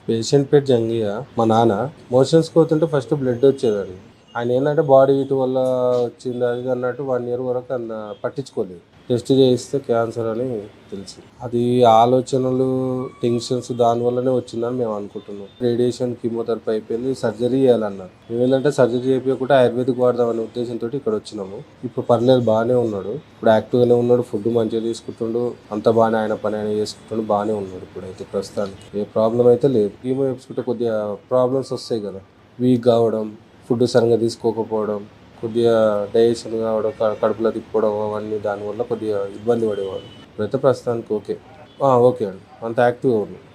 Patient పేరు జంగియా. మా నాన్న మోషన్స్ పోతుంటే ఫస్ట్ బ్లడ్ వచ్చేదండి. ఆయన ఏంటంటే బాడీ హీట్ వల్ల వచ్చింది అది ఇది అన్నట్టు 1 ఇయర్ వరకు పట్టించుకోలేదు. టెస్ట్ చేయిస్తే క్యాన్సర్ అని తెలిసింది. అది ఆలోచనలు, టెన్షన్స్ దానివల్లనే వచ్చిందని మేము అనుకుంటున్నాం. రేడియేషన్, కీమోథెరపీ అయిపోయింది. సర్జరీ చేయాలన్నారు. మేము ఏంటంటే సర్జరీ చేయకుండా ఆయుర్వేదిక్ వాడదామనే ఉద్దేశంతో ఇక్కడ వచ్చినాము. ఇప్పుడు పర్లేదు, బాగానే ఉన్నాడు. ఇప్పుడు యాక్టివ్గానే ఉన్నాడు. ఫుడ్ మంచిగా తీసుకుంటుండు. అంత బాగానే ఆయన పని ఆయన చేసుకుంటుండు. బాగానే ఉన్నాడు ఇప్పుడైతే ప్రస్తుతానికి. ఏ ప్రాబ్లం అయితే లేదు. కీమో వేసుకుంటే కొద్దిగా ప్రాబ్లమ్స్ వస్తాయి కదా, వీక్ కావడం, ఫుడ్ సరిగ్గా తీసుకోకపోవడం, కొద్దిగా డైజెషన్ కావడం, కడుపులో తిప్పడం, అవన్నీ దానివల్ల కొద్దిగా ఇబ్బంది పడేవాడు. ఇప్పుడైతే ప్రస్తుతానికి ఓకే. ఓకే అండి, అంత యాక్టివ్గా ఉన్నాడు.